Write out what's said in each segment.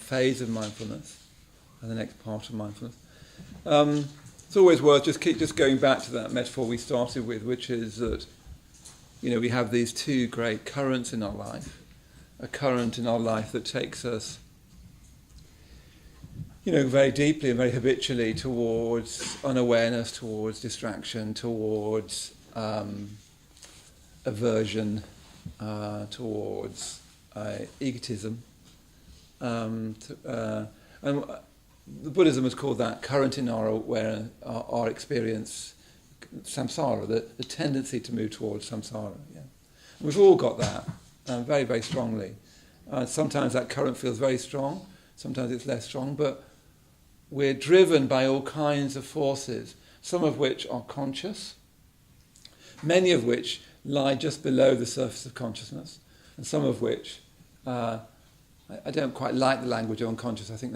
phase of mindfulness, and the next part of mindfulness. It's always worth just going back to that metaphor we started with, which is that, we have these two great currents in our life. A current in our life that takes us, very deeply and very habitually towards unawareness, towards distraction, towards aversion, towards egotism. And the Buddhism has called that current in our experience, samsara, the tendency to move towards samsara. Yeah. And we've all got that very, very strongly. Sometimes that current feels very strong, sometimes it's less strong, but we're driven by all kinds of forces, some of which are conscious, many of which lie just below the surface of consciousness, and some of which, I don't quite like the language of unconscious. I think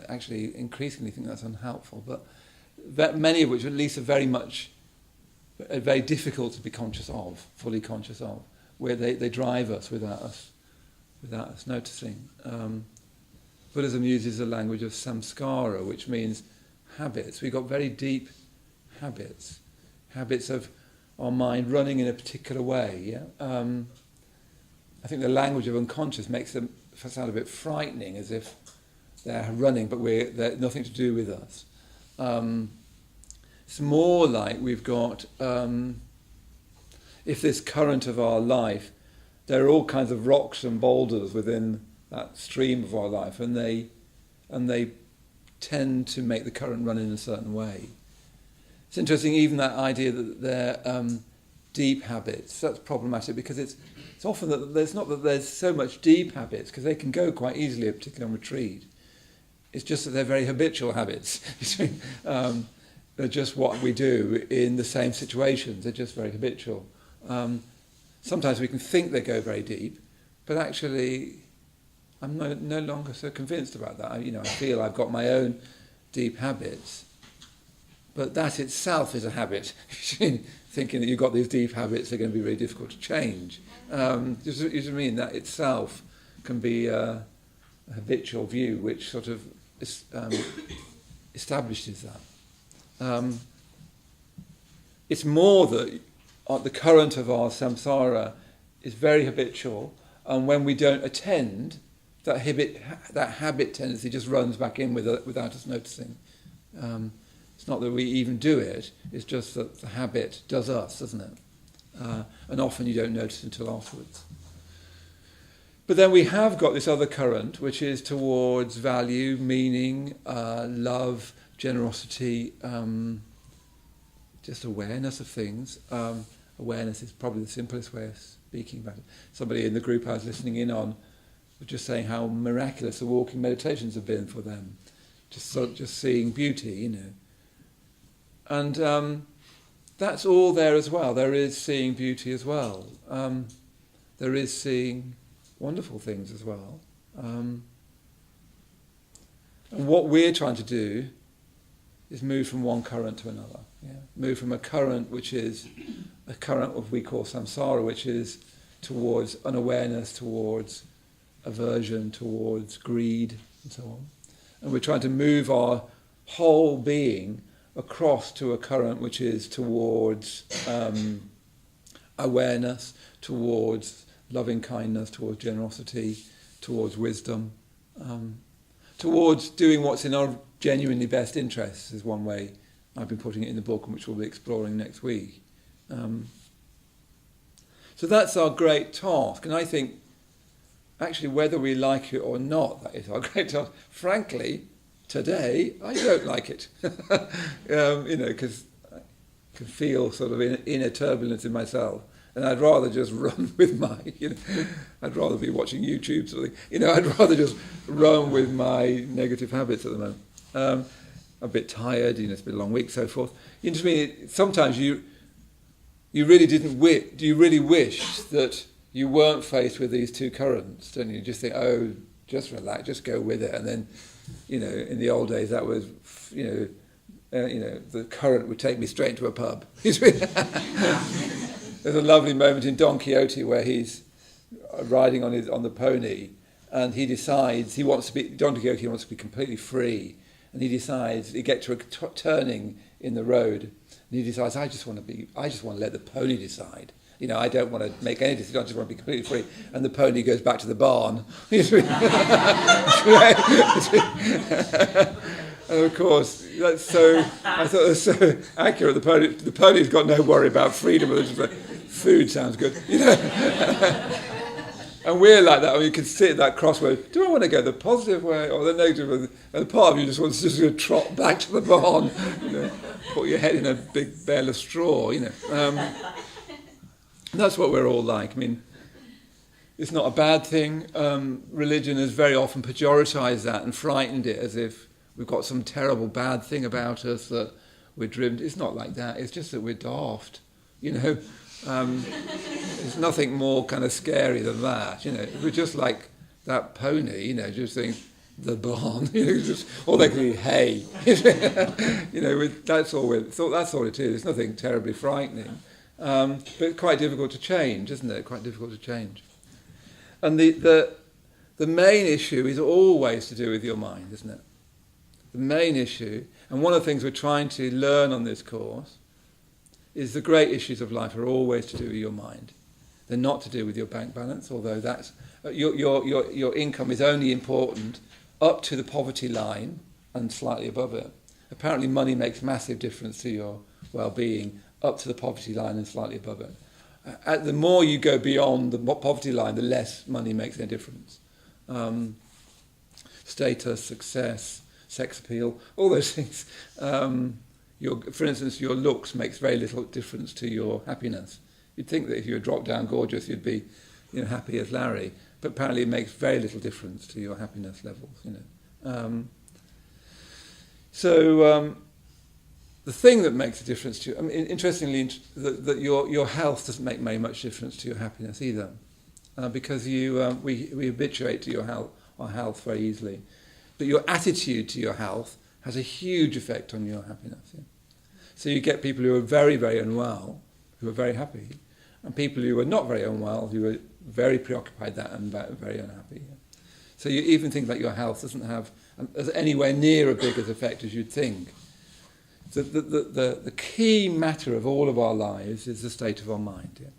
actually increasingly think that's unhelpful, but many of which at least are very difficult to be conscious of, fully conscious of, where they drive us without us noticing. Buddhism uses the language of samskara, which means habits. We've got very deep habits of our mind running in a particular way. Yeah? I think the language of unconscious makes them sound a bit frightening, as if they're running, but they're nothing to do with us. It's more like we've got, if this current of our life, there are all kinds of rocks and boulders within that stream of our life, and they tend to make the current run in a certain way. It's interesting, even that idea that they're deep habits, that's problematic, because it's often that there's so much deep habits, because they can go quite easily, particularly on retreat. It's just that they're very habitual habits. They're just what we do in the same situations. They're just very habitual. Sometimes we can think they go very deep, but actually I'm no longer so convinced about that. I feel I've got my own deep habits, but that itself is a habit. Thinking that you've got these deep habits are going to be really difficult to change. You mean that itself can be a habitual view which sort of establishes that. It's more that the current of our samsara is very habitual, and when we don't attend, that habit tendency just runs back in without us noticing. It's not that we even do it, it's just that the habit does us, doesn't it? And often you don't notice until afterwards. But then we have got this other current, which is towards value, meaning, love, generosity, just awareness of things. Awareness is probably the simplest way of speaking about it. Somebody in the group I was listening in on was just saying how miraculous the walking meditations have been for them. Just seeing beauty, And that's all there as well. There is seeing beauty as well. There is seeing wonderful things as well. And what we're trying to do is move from one current to another. Yeah? Move from a current which is a current of we call samsara, which is towards unawareness, towards aversion, towards greed, and so on. And we're trying to move our whole being across to a current which is towards awareness, towards loving kindness, towards generosity, towards wisdom, towards doing what's in our genuinely best interests, is one way I've been putting it in the book, and which we'll be exploring next week. So that's our great task, and I think actually whether we like it or not, that is our great task. Frankly, today I don't like it, because I can feel sort of inner turbulence in myself, and I'd rather just run with my, I'd rather be watching YouTube sort of thing. I'd rather just run with my negative habits at the moment. I'm a bit tired, it's been a long week, so forth. To me, sometimes you really do you really wish that you weren't faced with these two currents, don't you? You just think, oh, just relax, just go with it, and then, in the old days that was, the current would take me straight to a pub. There's a lovely moment in Don Quixote where he's riding on the pony, and he decides he wants to be, Don Quixote wants to be completely free, and he decides, he gets to a turning in the road, and he decides, I just want to let the pony decide. I don't want to make any decision, I just want to be completely free. And the pony goes back to the barn. And of course, I thought it was so accurate. The pony's got no worry about freedom. It's just like, food sounds good, And we're like that. You can sit at that crossroad. Do I want to go the positive way or the negative way? And part of you just wants to just trot back to the barn, put your head in a big bale of straw, That's what we're all like. It's not a bad thing. Religion has very often pejoritized that and frightened it as if we've got some terrible bad thing about us that we're driven. It's not like that. It's just that we're daft. There's nothing more kind of scary than that. We're just like that pony. Just think the barn. Or they can be hay. That's all it is. It's nothing terribly frightening. But quite difficult to change, isn't it? Quite difficult to change. And the main issue is always to do with your mind, isn't it? The main issue, and one of the things we're trying to learn on this course, is the great issues of life are always to do with your mind. They're not to do with your bank balance, although that's your income is only important up to the poverty line and slightly above it. Apparently money makes massive difference to your well-being up to the poverty line and slightly above it. The more you go beyond the poverty line, the less money makes any difference. Status, success, sex appeal, all those things. For instance, your looks makes very little difference to your happiness. You'd think that if you were drop down gorgeous, you'd be happy as Larry, but apparently it makes very little difference to your happiness levels. The thing that makes a difference to you, interestingly, that your health doesn't make very much difference to your happiness either, because we habituate to our health very easily. But your attitude to your health has a huge effect on your happiness. Yeah? So you get people who are very, very unwell, who are very happy, and people who are not very unwell, who are very preoccupied that and very unhappy. Yeah? So even things like your health doesn't have anywhere near as big an effect as you'd think. The key matter of all of our lives is the state of our mind. Yeah?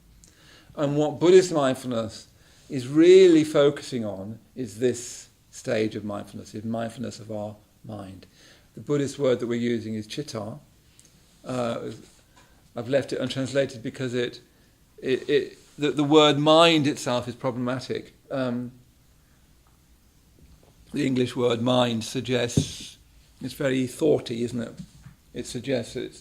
And what Buddhist mindfulness is really focusing on is this stage of mindfulness, is mindfulness of our mind. The Buddhist word that we're using is citta. I've left it untranslated because the word mind itself is problematic. The English word mind suggests, it's very thoughty, isn't it? It suggests that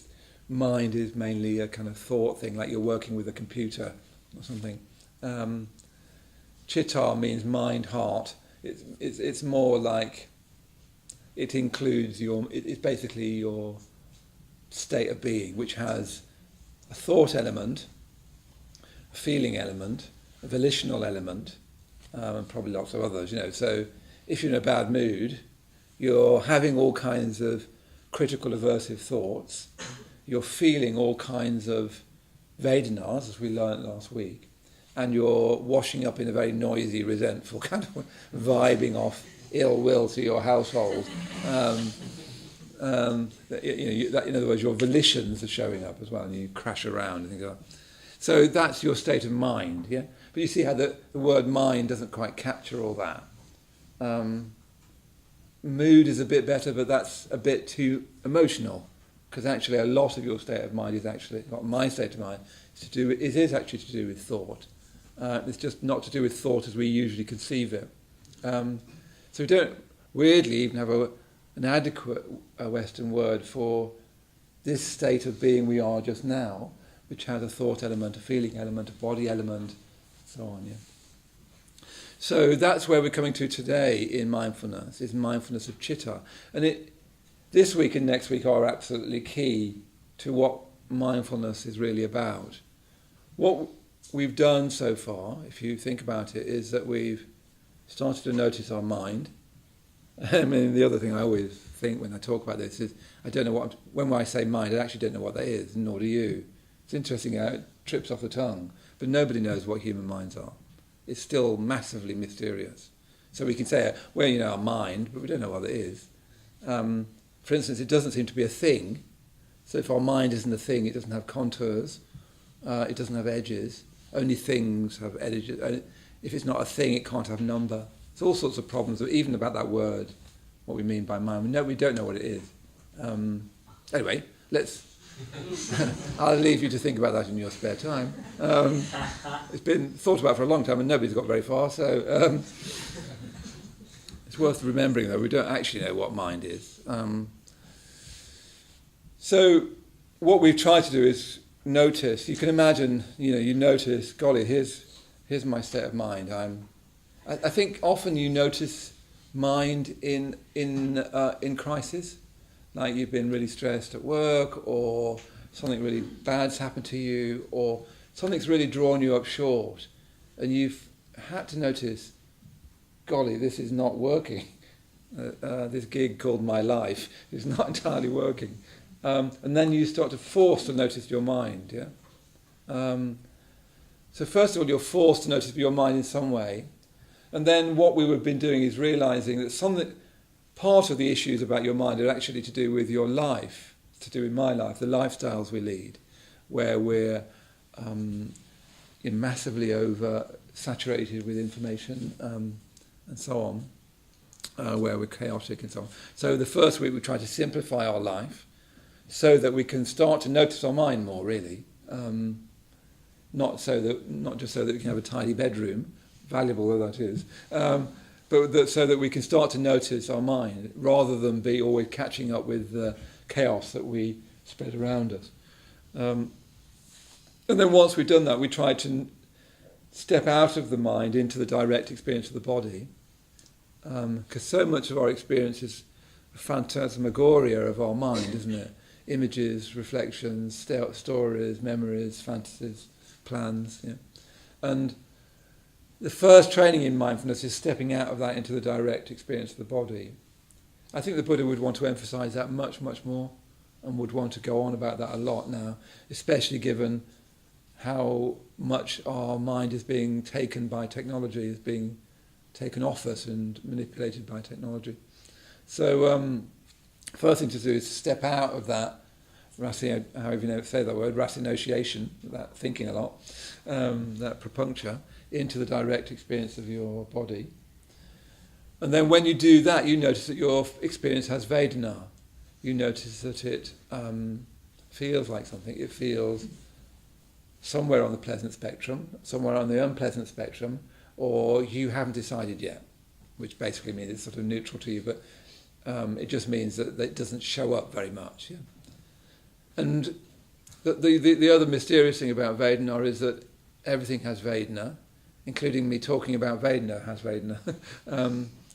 mind is mainly a kind of thought thing, like you're working with a computer or something. Citta means mind, heart. It's more like it includes it's basically your state of being, which has a thought element, a feeling element, a volitional element, and probably lots of others. So if you're in a bad mood, you're having all kinds of critical aversive thoughts, you're feeling all kinds of vedanas, as we learnt last week, and you're washing up in a very noisy, resentful kind of vibing off ill will to your household. In other words, your volitions are showing up as well, and you crash around and things like that. So that's your state of mind, yeah? But you see how the word mind doesn't quite capture all that. Mood is a bit better, but that's a bit too emotional, because actually a lot of your state of mind is actually, not my state of mind, it is actually to do with thought. It's just not to do with thought as we usually conceive it. So we don't weirdly even have an adequate Western word for this state of being we are just now, which has a thought element, a feeling element, a body element, so on, yeah. So that's where we're coming to today in mindfulness, is mindfulness of citta. And this week and next week are absolutely key to what mindfulness is really about. What we've done so far, if you think about it, is that we've started to notice our mind. The other thing I always think when I talk about this is, I don't know when I say mind, I actually don't know what that is, nor do you. It's interesting how it trips off the tongue, but nobody knows what human minds are. It's still massively mysterious. So we can say, well, our mind, but we don't know what it is. For instance, it doesn't seem to be a thing. So if our mind isn't a thing, it doesn't have contours, it doesn't have edges. Only things have edges. If it's not a thing, it can't have number. There's all sorts of problems, even about that word, what we mean by mind. We don't know what it is. Anyway, I'll leave you to think about that in your spare time. It's been thought about for a long time and nobody's got very far, so it's worth remembering, though, we don't actually know what mind is. So what we've tried to do is notice. You can imagine, you notice, golly, here's my state of mind. I think often you notice mind in crisis, like you've been really stressed at work, or something really bad's happened to you, or something's really drawn you up short, and you've had to notice, golly, this is not working. This gig called my life is not entirely working. And then you start to force to notice your mind. So first of all, you're forced to notice your mind in some way. And then what we have been doing is realising that part of the issues about your mind are actually to do with your life, to do with my life, the lifestyles we lead, where we're massively over-saturated with information and so on, where we're chaotic and so on. So the first week we try to simplify our life so that we can start to notice our mind more, really. Not just so that we can have a tidy bedroom, valuable though that is, but so that we can start to notice our mind rather than be always catching up with the chaos that we spread around us. And then once we've done that, we try to step out of the mind into the direct experience of the body, because so much of our experience is a phantasmagoria of our mind, isn't it? Images, reflections, stories, memories, fantasies, plans. And the first training in mindfulness is stepping out of that into the direct experience of the body. I think the Buddha would want to emphasise that much, much more, and would want to go on about that a lot now, especially given how much our mind is being taken by technology, is being taken off us and manipulated by technology. So first thing to do is step out of that, however you say that word, ratiocination, that thinking a lot, that propuncture, into the direct experience of your body. And then when you do that, you notice that your experience has Vedana. You notice that it feels like something. It feels somewhere on the pleasant spectrum, somewhere on the unpleasant spectrum, or you haven't decided yet, which basically means it's sort of neutral to you, but it just means that it doesn't show up very much. Yeah? And the other mysterious thing about Vedana is that everything has Vedana, including me talking about Vedana has Vedana.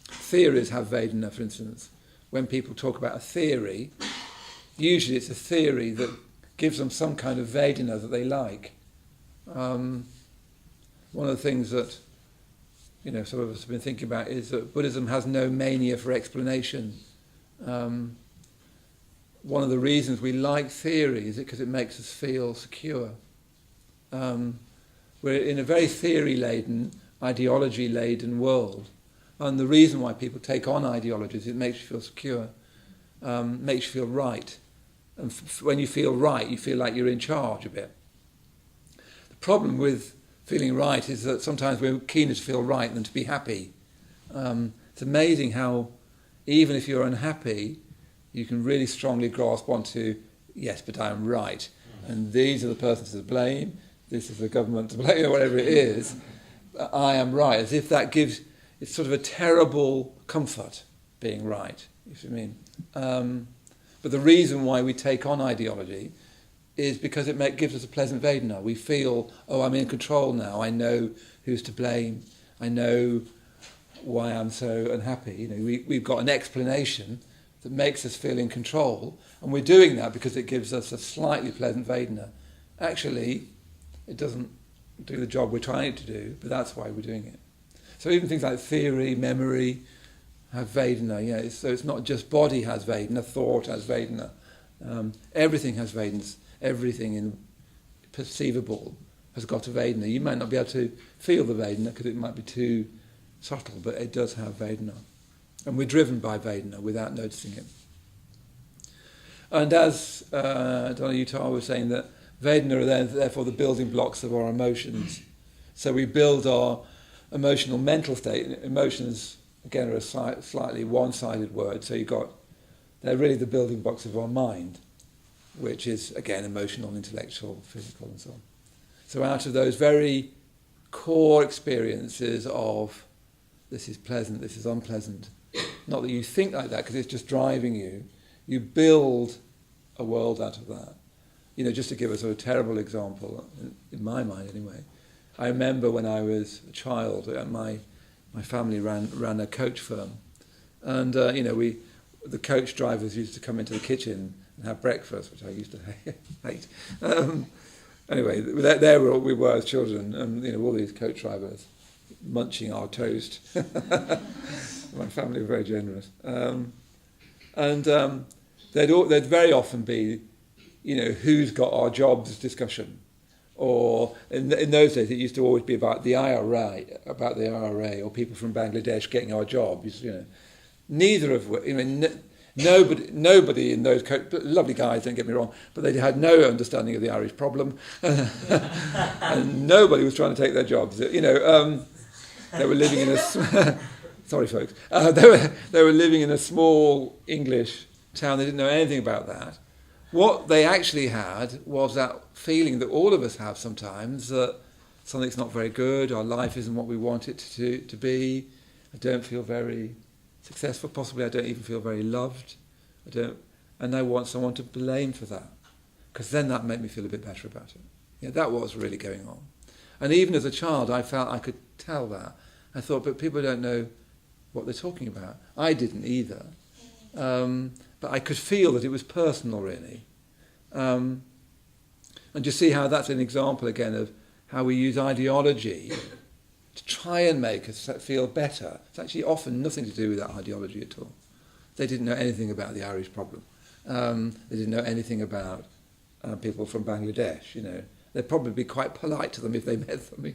Theories have Vedana, for instance. When people talk about a theory, usually it's a theory that gives them some kind of Vedana that they like. One of the things that some of us have been thinking about is that Buddhism has no mania for explanation. One of the reasons we like theory is because it makes us feel secure. We're in a very theory-laden, ideology-laden world. And the reason why people take on ideologies, it makes you feel secure, makes you feel right. And when you feel right, you feel like you're in charge a bit. The problem with feeling right is that sometimes we're keener to feel right than to be happy. It's amazing how, even if you're unhappy, you can really strongly grasp onto, yes, but I'm right. And these are the persons to blame, this is the government to blame, or whatever it is. I am right, as if that gives, it's sort of a terrible comfort, being right, you see what I mean? But the reason why we take on ideology is because it gives us a pleasant Vedana. We feel, I'm in control now, I know who's to blame, I know why I'm so unhappy. We've got an explanation that makes us feel in control, and we're doing that because it gives us a slightly pleasant Vedana. Actually, it doesn't do the job we're trying to do, but that's why we're doing it. So even things like theory, memory, have Vedana. So it's not just body has Vedana, thought has Vedana. Everything has Vedanas. Everything perceivable has got a Vedana. You might not be able to feel the Vedana because it might be too subtle, but it does have Vedana. And we're driven by Vedana without noticing it. And as Donna Utah was saying, that Vedana are therefore the building blocks of our emotions. So we build our emotional mental state. Emotions, again, are a slightly one-sided word. So they're really the building blocks of our mind, which is, again, emotional, intellectual, physical, and so on. So out of those very core experiences of this is pleasant, this is unpleasant, not that you think like that because it's just driving you, you build a world out of that. Just to give a sort of terrible example, in my mind anyway, I remember when I was a child, my family ran a coach firm, and the coach drivers used to come into the kitchen and have breakfast, which I used to hate. Anyway, there we were as children, and all these coach drivers munching our toast. My family were very generous, and there'd very often be, who's got our jobs discussion, or in those days it used to always be about the IRA, or people from Bangladesh getting our jobs. Neither of which, nobody in those lovely guys, don't get me wrong, but they had no understanding of the Irish problem, and nobody was trying to take their jobs. They were living in a sorry folks, they were living in a small English town. They didn't know anything about that. What they actually had was that feeling that all of us have sometimes, that something's not very good, our life isn't what we want it to be, I don't feel very successful, possibly I don't even feel very loved, and I want someone to blame for that, because then that made me feel a bit better about it. That was really going on. And even as a child, I felt I could tell that. I thought, but people don't know what they're talking about. I didn't either. But I could feel that it was personal, really. And you see how that's an example, again, of how we use ideology to try and make us feel better. It's actually often nothing to do with that ideology at all. They didn't know anything about the Irish problem. They didn't know anything about people from Bangladesh, They'd probably be quite polite to them if they met them.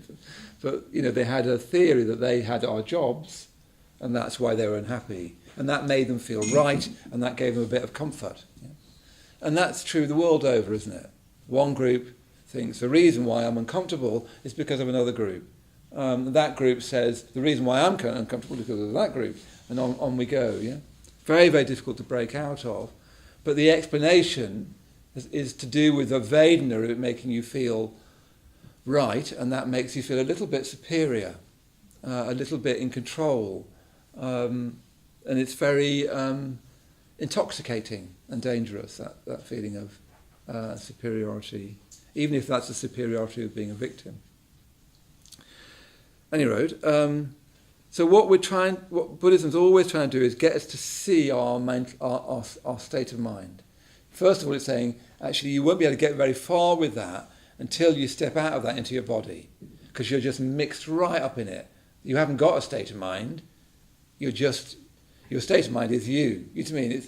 But, they had a theory that they had our jobs, and that's why they were unhappy. And that made them feel right, and that gave them a bit of comfort. And that's true the world over, isn't it? One group thinks the reason why I'm uncomfortable is because of another group. That group says the reason why I'm uncomfortable is because of that group. And on we go, Very, very difficult to break out of. But the explanation is to do with the Vedana of it making you feel right, and that makes you feel a little bit superior, a little bit in control. And it's very intoxicating and dangerous, that feeling of superiority, even if that's the superiority of being a victim. Anyway, so what Buddhism's always trying to do is get us to see our state of mind. First of all, it's saying, actually, you won't be able to get very far with that until you step out of that into your body, because you're just mixed right up in it. You haven't got a state of mind. Your state of mind is you. You know what I mean?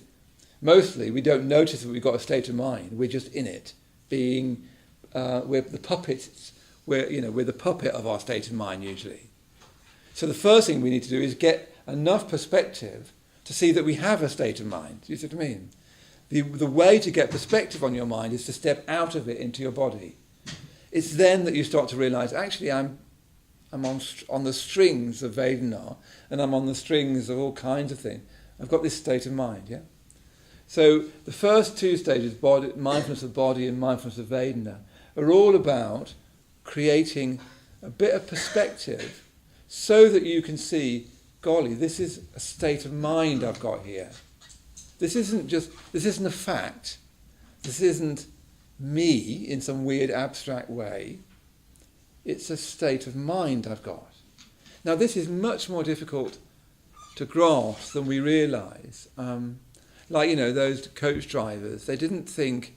Mostly, we don't notice that we've got a state of mind. We're just in it, we're the puppets. We're the puppet of our state of mind usually. So the first thing we need to do is get enough perspective to see that we have a state of mind. Do you see what I mean? The way to get perspective on your mind is to step out of it into your body. It's then that you start to realise, actually, I'm on the strings of Vedana, and I'm on the strings of all kinds of things. I've got this state of mind, So the first two stages, mindfulness of body and mindfulness of Vedana, are all about creating a bit of perspective so that you can see, golly, this is a state of mind I've got here. This isn't a fact. This isn't me in some weird abstract way. It's a state of mind I've got. Now this is much more difficult to grasp than we realise. Those coach drivers, they didn't think,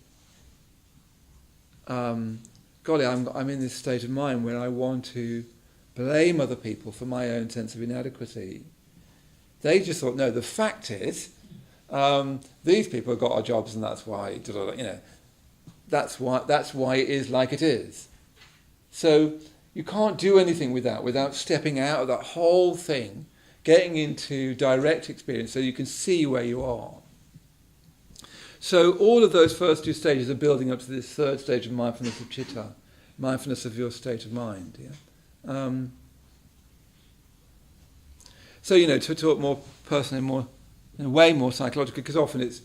golly, I'm in this state of mind where I want to blame other people for my own sense of inadequacy. They just thought, no, the fact is, these people have got our jobs, and that's why, that's why it is like it is. So you can't do anything without stepping out of that whole thing, getting into direct experience so you can see where you are. So all of those first two stages are building up to this third stage of mindfulness of citta, mindfulness of your state of mind. Yeah? So, to talk more personally, more in a way more psychologically, because often it's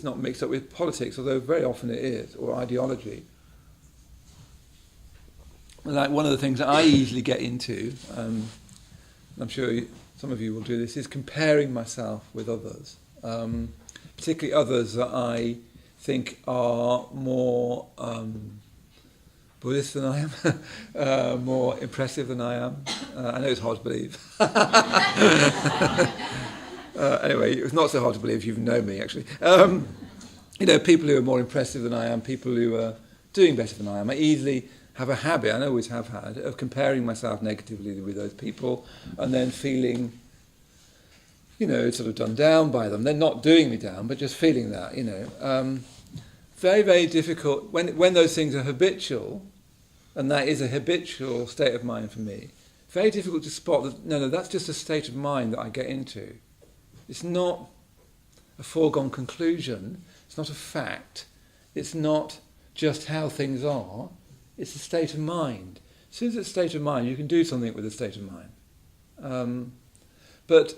not mixed up with politics, although very often it is, or ideology. Like one of the things that I easily get into, and I'm sure some of you will do this, is comparing myself with others, particularly others that I think are more Buddhist than I am, more impressive than I am. I know it's hard to believe. Anyway, it's not so hard to believe if you've known me, actually. People who are more impressive than I am, people who are doing better than I am. I easily have a habit, and I always have had, of comparing myself negatively with those people and then feeling, sort of done down by them. They're not doing me down, but just feeling that, Very, very difficult, when those things are habitual, and that is a habitual state of mind for me, very difficult to spot that, no, that's just a state of mind that I get into. It's not a foregone conclusion, it's not a fact, it's not just how things are, it's a state of mind. As soon as it's a state of mind, you can do something with a state of mind. But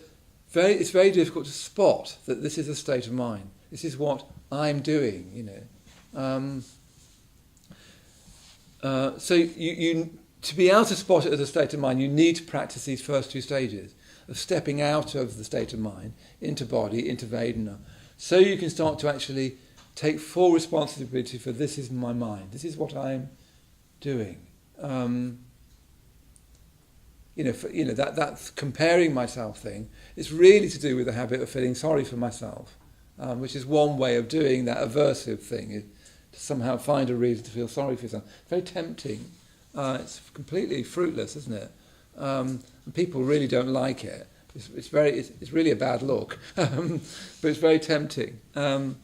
it's very difficult to spot that this is a state of mind. This is what I'm doing, So you to be able to spot it as a state of mind, you need to practice these first two stages of stepping out of the state of mind into body, into Vedana, so you can start to actually take full responsibility for this is my mind, this is what I'm doing. That comparing myself thing is really to do with the habit of feeling sorry for myself, which is one way of doing that aversive thing, is to somehow find a reason to feel sorry for yourself. Very tempting. It's completely fruitless, isn't it? And people really don't like it. It's really a bad look, but it's very tempting. So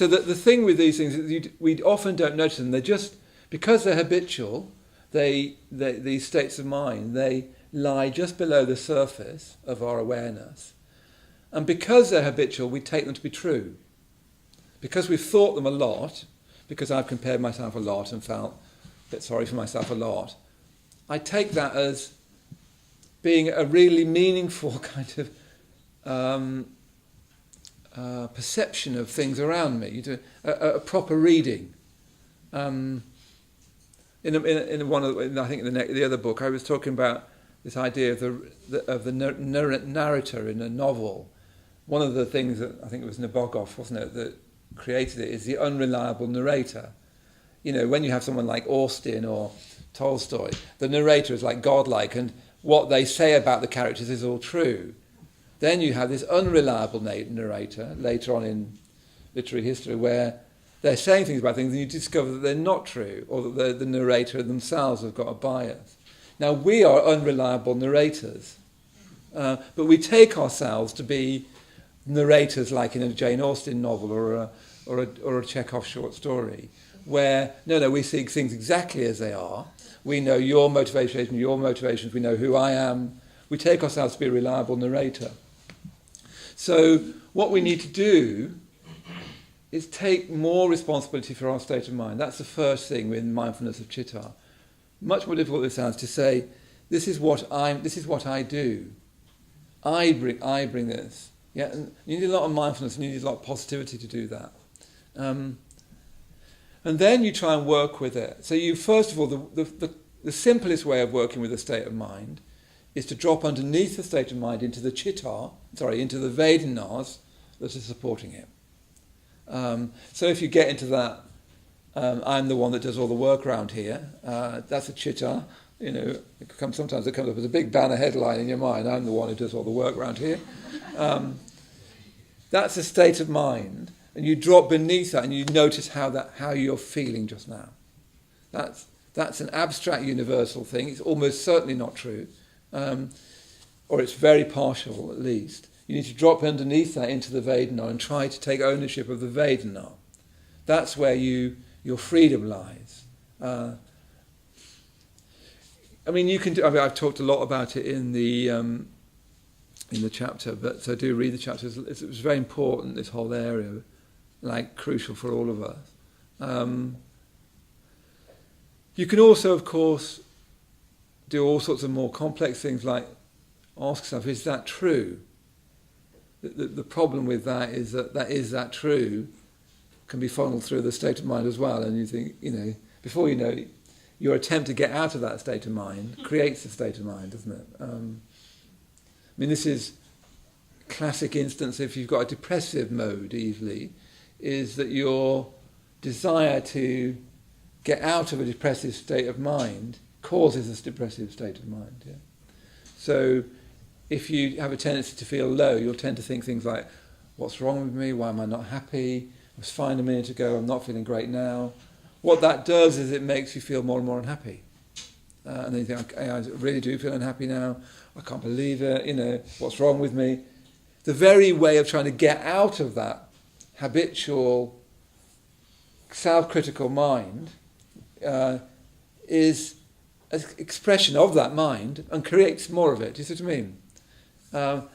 the thing with these things is we often don't notice them. They're just, because they're habitual, these states of mind, they lie just below the surface of our awareness. And because they're habitual, we take them to be true. Because we've thought them a lot, because I've compared myself a lot and felt a bit sorry for myself a lot, I take that as being a really meaningful kind of perception of things around me. You do a proper reading. In one of I think in the other book, I was talking about this idea of the narrator in a novel. One of the things that I think it was Nabokov, wasn't it, that created it, is the unreliable narrator. When you have someone like Austen or Tolstoy, the narrator is like godlike, and what they say about the characters is all true. Then you have this unreliable narrator later on in literary history, where they're saying things about things and you discover that they're not true, or that the narrator themselves have got a bias. Now, we are unreliable narrators, but we take ourselves to be narrators like in a Jane Austen novel or a Chekhov short story, where, no, we see things exactly as they are. We know your motivations, we know who I am. We take ourselves to be a reliable narrator. So what we need to do is take more responsibility for our state of mind. That's the first thing with mindfulness of citta. Much more difficult than it sounds to say, this is what I do. I bring this. Yeah, and you need a lot of mindfulness and you need a lot of positivity to do that. And then you try and work with it. So you, first of all, the simplest way of working with a state of mind is to drop underneath the state of mind into the Vedanas that are supporting it. So if you get into that, I'm the one that does all the work around here, that's a citta. Sometimes it comes up as a big banner headline in your mind, I'm the one who does all the work around here. That's a state of mind. And you drop beneath that and you notice how you're feeling just now. That's an abstract universal thing. It's almost certainly not true. Or it's very partial at least. You need to drop underneath that into the Vedana and try to take ownership of the Vedana. That's where your freedom lies. I mean, you can do. I mean, I've talked a lot about it in the chapter, but so do read the chapter. It was very important. This whole area, like crucial for all of us. You can also, of course, do all sorts of more complex things, like ask yourself, is that true? The problem with that is that true can be funneled through the state of mind as well, and you think, before you know it, your attempt to get out of that state of mind creates a state of mind, doesn't it? I mean, this is a classic instance, if you've got a depressive mode easily, is that your desire to get out of a depressive state of mind causes a depressive state of mind. Yeah? So if you have a tendency to feel low, you'll tend to think things like, what's wrong with me? Why am I not happy? I was fine a minute ago, I'm not feeling great now. What that does is it makes you feel more and more unhappy. And then you think, okay, I really do feel unhappy now. I can't believe it. What's wrong with me? The very way of trying to get out of that habitual, self-critical mind is an expression of that mind and creates more of it. Do you see what I mean?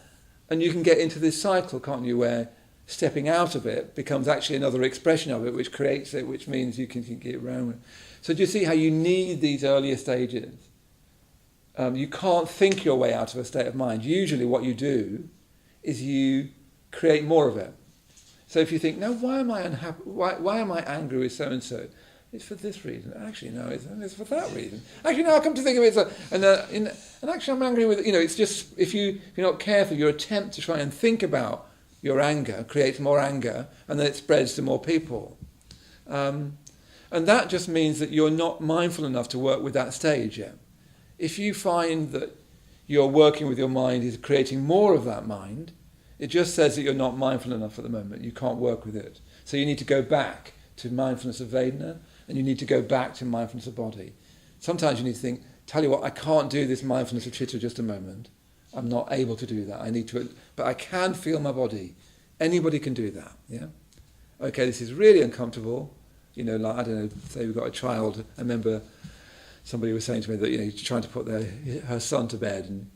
And you can get into this cycle, can't you, where stepping out of it becomes actually another expression of it, which creates it, which means you can get around it. So do you see how you need these earlier stages? You can't think your way out of a state of mind. Usually what you do is you create more of it. So if you think, no, why am I unhappy? Why am I angry with so-and-so? It's for this reason. Actually, no, it's for that reason. Actually, no, I come to think of it, and actually I'm angry with, it's just, if you're not careful, your attempt to try and think about your anger creates more anger, and then it spreads to more people. And that just means that you're not mindful enough to work with that stage yet. If you find that you're working with your mind is creating more of that mind, it just says that you're not mindful enough at the moment. You can't work with it. So you need to go back to mindfulness of Vedana, and you need to go back to mindfulness of body. Sometimes you need to think, tell you what, I can't do this mindfulness of Chitta just a moment. I'm not able to do that. I need to, but I can feel my body. Anybody can do that. Yeah. Okay, this is really uncomfortable. Like, I don't know. Say we've got a child. I remember somebody was saying to me that he's trying to put her son to bed, and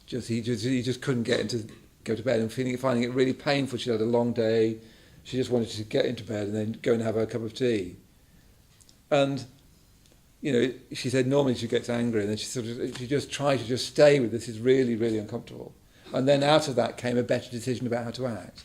he just couldn't get him to go to bed, and finding it really painful. She had a long day. She just wanted to get into bed and then go and have a cup of tea. And she said normally she gets angry, and then she just tried to just stay with this is really, really uncomfortable. And then out of that came a better decision about how to act.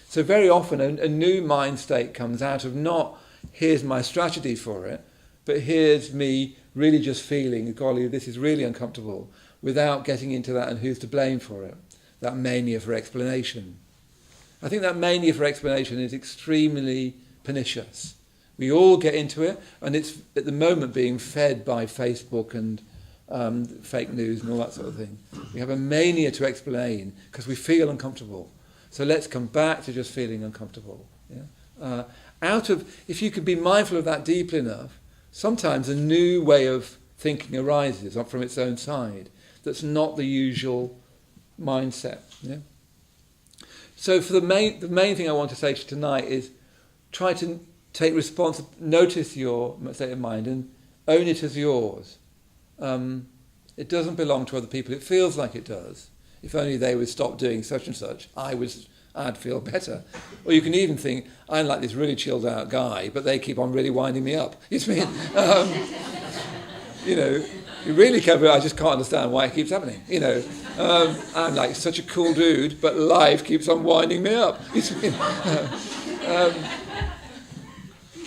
So very often a new mind state comes out of not here's my strategy for it, but here's me really just feeling, golly, this is really uncomfortable, without getting into that and who's to blame for it, that mania for explanation. I think that mania for explanation is extremely pernicious. We all get into it, and it's at the moment being fed by Facebook and fake news and all that sort of thing. We have a mania to explain because we feel uncomfortable. So let's come back to just feeling uncomfortable. Yeah? If you could be mindful of that deeply enough, sometimes a new way of thinking arises from its own side that's not the usual mindset. Yeah? So for the main thing I want to say to you tonight is try to take notice your state of mind and own it as yours. It doesn't belong to other people. It feels like it does. If only they would stop doing such and such, I'd feel better. Or you can even think, I'm like this really chilled out guy, but they keep on really winding me up. You see what I mean? You really can, but I just can't understand why it keeps happening. I'm like such a cool dude, but life keeps on winding me up. You see what I mean?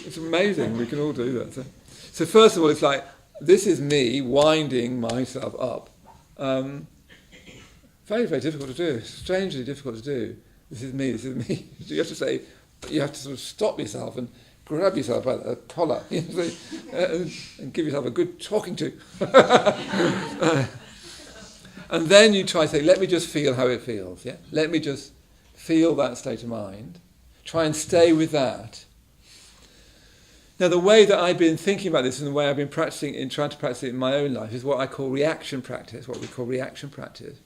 It's amazing. We can all do that. So first of all, it's like, this is me winding myself up. Very, very difficult to do. Strangely difficult to do. This is me. You have to sort of stop yourself and grab yourself by the collar and give yourself a good talking to. And then you try to say, let me just feel how it feels. Yeah, let me just feel that state of mind. Try and stay with that. Now, the way that I've been thinking about this and the way I've been trying to practice it in my own life is what I call reaction practice, what we call reaction practice.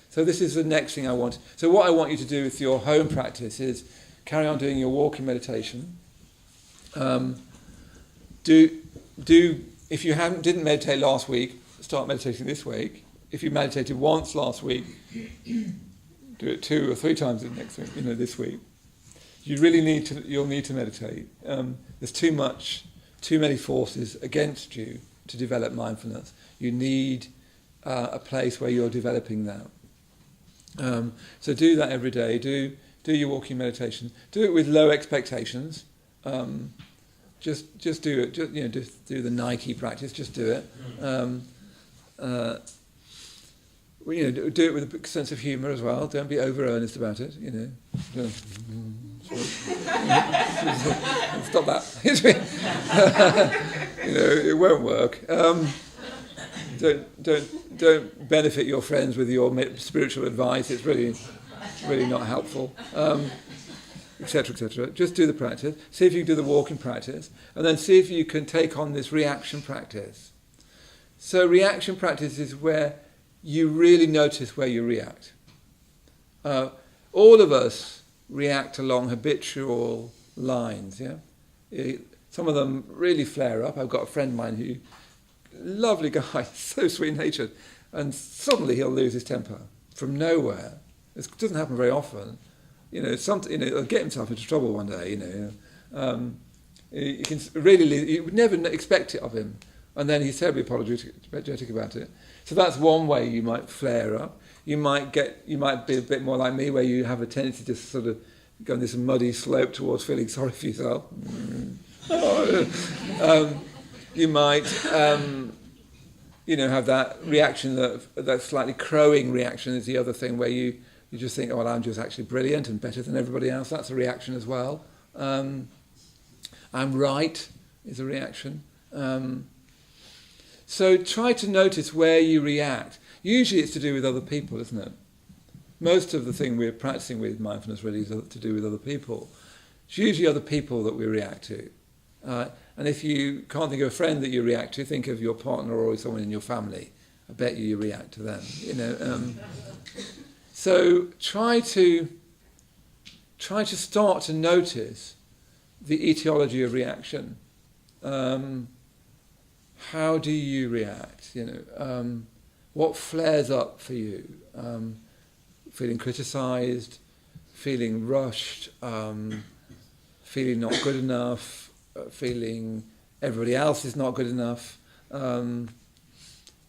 So this is the next thing I want. So what I want you to do with your home practice is carry on doing your walking meditation. If you didn't meditate last week, start meditating this week. If you meditated once last week, do it 2 or 3 times next week. This week. You'll need to meditate. There's too many forces against you to develop mindfulness. You need a place where you're developing that. So do that every day. Do your walking meditation. Do it with low expectations. Just do it. Just do the Nike practice. Just do it. Do it with a sense of humour as well. Don't be over earnest about it. Stop that. It won't work. Don't benefit your friends with your spiritual advice. It's really not helpful. Etc. Etc. Just do the practice. See if you can do the walking practice, and then see if you can take on this reaction practice. So reaction practice is where you really notice where you react. All of us react along habitual lines. Yeah, some of them really flare up. I've got a friend of mine lovely guy, so sweet-natured, and suddenly he'll lose his temper from nowhere. It doesn't happen very often. He'll get himself into trouble one day. You can really, you would never expect it of him, and then he's terribly apologetic about it. So that's one way you might flare up. You might be a bit more like me, where you have a tendency to sort of go on this muddy slope towards feeling sorry for yourself. You might, have that reaction, that slightly crowing reaction is the other thing, where you just think, oh, well, I'm just actually brilliant and better than everybody else. That's a reaction as well. I'm right is a reaction. So try to notice where you react. Usually it's to do with other people, isn't it? Most of the thing we're practicing with mindfulness really is to do with other people. It's usually other people that we react to. And if you can't think of a friend that you react to, think of your partner or someone in your family. I bet you react to them. So try to start to notice the etiology of reaction. How do you react? What flares up for you? Feeling criticised, feeling rushed, feeling not good enough, feeling everybody else is not good enough.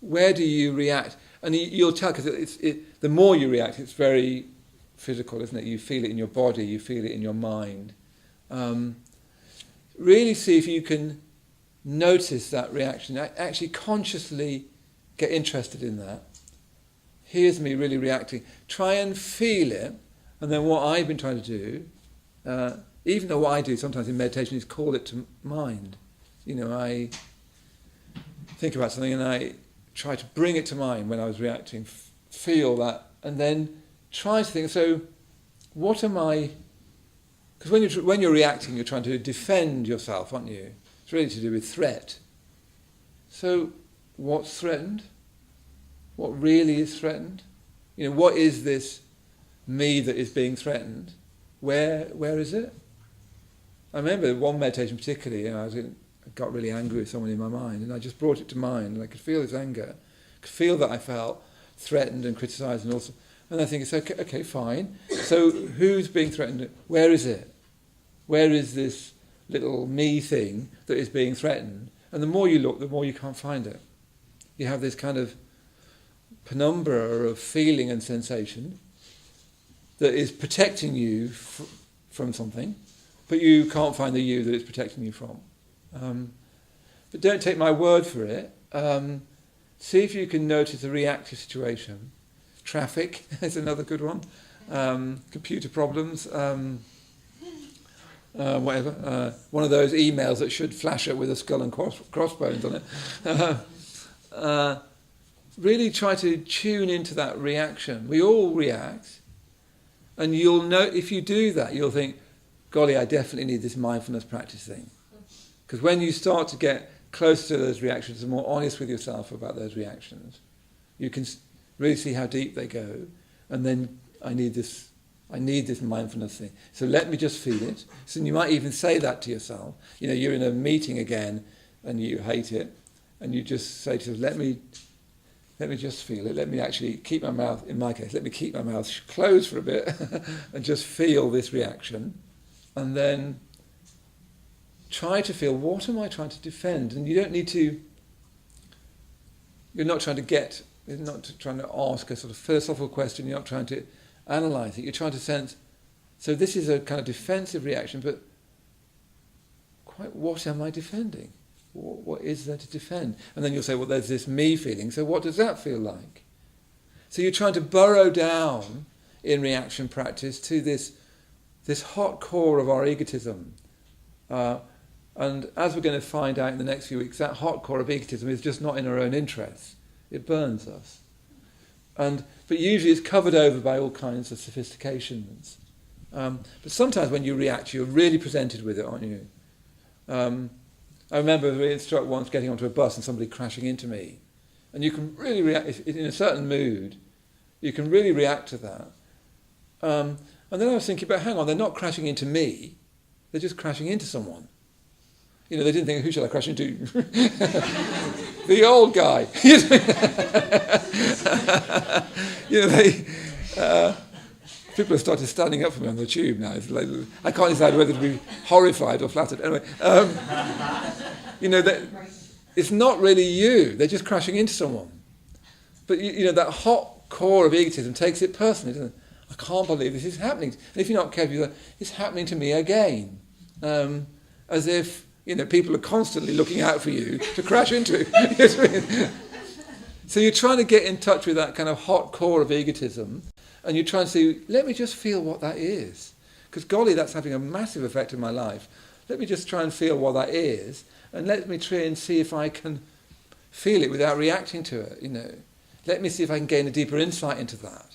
Where do you react? And you'll tell, because the more you react, it's very physical, isn't it? You feel it in your body, you feel it in your mind. Really see if you can notice that reaction. Actually consciously get interested in that. Here's me really reacting. Try and feel it. And then what I've been trying to do, even though what I do sometimes in meditation is call it to mind. I think about something and I try to bring it to mind when I was reacting, feel that, and then try to think, so what am I... Because when you're reacting, you're trying to defend yourself, aren't you? It's really to do with threat. So what's threatened? What really is threatened? What is this me that is being threatened? Where is it? I remember one meditation particularly, I got really angry with someone in my mind, and I just brought it to mind, and I could feel this anger. I could feel that I felt threatened and criticised, and I think it's okay, fine. So who's being threatened? Where is it? Where is this little me thing that is being threatened? And the more you look, the more you can't find it. You have this kind of penumbra of feeling and sensation that is protecting you from something, but you can't find the you that it's protecting you from. But don't take my word for it. See if you can notice a reactive situation. Traffic is another good one. Computer problems. Whatever. One of those emails that should flash up with a skull and crossbones on it. Really try to tune into that reaction. We all react. And you'll know, if you do that, you'll think, golly, I definitely need this mindfulness practice thing. Because when you start to get close to those reactions and more honest with yourself about those reactions, you can really see how deep they go. And then I need this mindfulness thing. So let me just feel it. So you might even say that to yourself. You're in a meeting again and you hate it, and you just say to yourself, let me let me just feel it. Let me actually keep my mouth, in my case, let me keep my mouth closed for a bit and just feel this reaction. And then try to feel, what am I trying to defend? And you don't need to, you're not trying to ask a sort of philosophical question, you're not trying to analyse it, you're trying to sense, so this is a kind of defensive reaction, but quite what am I defending? What is there to defend? And then you'll say, well, there's this me feeling, so what does that feel like? So you're trying to burrow down in reaction practice to this hot core of our egotism. And as we're going to find out in the next few weeks, that hot core of egotism is just not in our own interests. It burns us. But usually it's covered over by all kinds of sophistications. But sometimes when you react, you're really presented with it, aren't you? I remember being struck once getting onto a bus and somebody crashing into me. And you can really react, in a certain mood, you can really react to that. And then I was thinking, but hang on, they're not crashing into me, they're just crashing into someone. You know, they didn't think, who shall I crash into? The old guy. You know, people have started standing up for me on the tube now. It's like, I can't decide whether to be horrified or flattered. Anyway, you know, it's not really you. They're just crashing into someone. But you know, that hot core of egotism takes it personally, doesn't it? I can't believe this is happening. And if you're not careful, you're like, it's happening to me again. As if, you know, people are constantly looking out for you to crash into. So you're trying to get in touch with that kind of hot core of egotism, and you're trying to say, let me just feel what that is. Because golly, that's having a massive effect in my life. Let me just try and feel what that is, and let me try and see if I can feel it without reacting to it, you know. Let me see if I can gain a deeper insight into that.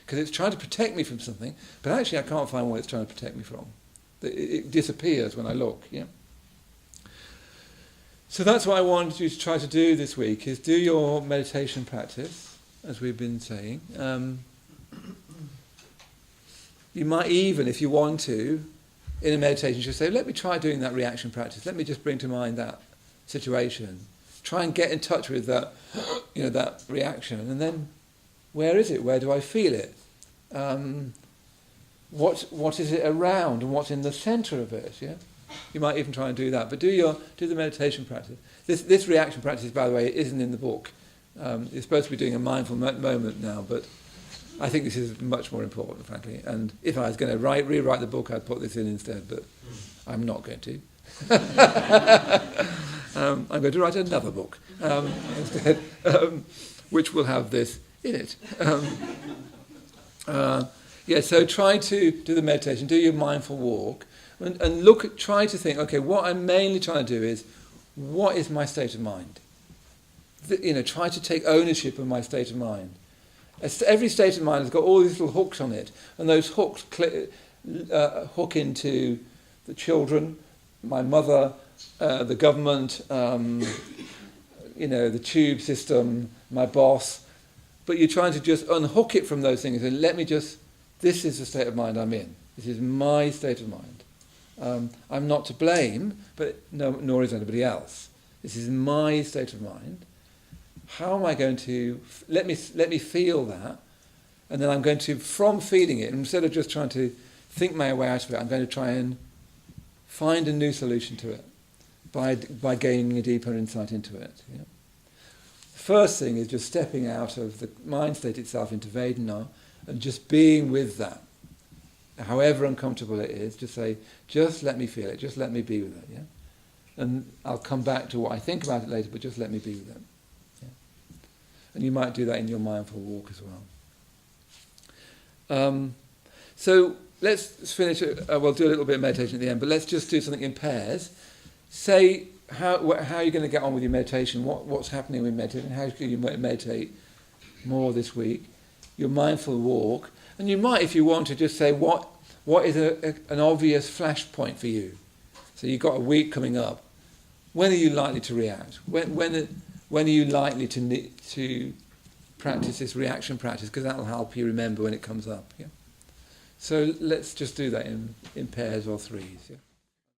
Because it's trying to protect me from something, but actually I can't find what it's trying to protect me from. It disappears when I look, yeah. So that's what I wanted you to try to do this week, is do your meditation practice, as we've been saying. You might even, if you want to, in a meditation, just say, let me try doing that reaction practice. Let me just bring to mind that situation. Try and get in touch with that, you know, that reaction. And then, where is it? Where do I feel it? What is it around, and what's in the centre of it? Yeah, you might even try and do that. But do the meditation practice. This reaction practice, by the way, isn't in the book. You're supposed to be doing a mindful moment now, but I think this is much more important, frankly. And if I was going to rewrite the book, I'd put this in instead, but I'm not going to. I'm going to write another book instead, which will have this in it. So try to do the meditation, do your mindful walk, and try to think, okay, what I'm mainly trying to do is, what is my state of mind? Try to take ownership of my state of mind. Every state of mind has got all these little hooks on it, and those hooks hook into the children, my mother, the government, the tube system, my boss. But you're trying to just unhook it from those things and this is the state of mind I'm in. This is my state of mind. I'm not to blame, but nor is anybody else. This is my state of mind. How am I going to let me feel that, and then I'm going to, from feeling it, instead of just trying to think my way out of it, I'm going to try and find a new solution to it by gaining a deeper insight into it. Yeah? The first thing is just stepping out of the mind state itself into Vedana and just being with that. However uncomfortable it is, just say, just let me feel it, just let me be with it. Yeah? And I'll come back to what I think about it later, but just let me be with it. And you might do that in your mindful walk as well. So let's finish. We'll do a little bit of meditation at the end, but let's just do something in pairs. Say how you're going to get on with your meditation, what's happening with meditation, how can you meditate more this week, your mindful walk. And you might, if you want to, just say what is an obvious flashpoint for you. So you've got a week coming up. When are you likely to react? When are you likely to practice this reaction practice? Because that will help you remember when it comes up. Yeah. So let's just do that in pairs or threes. Yeah.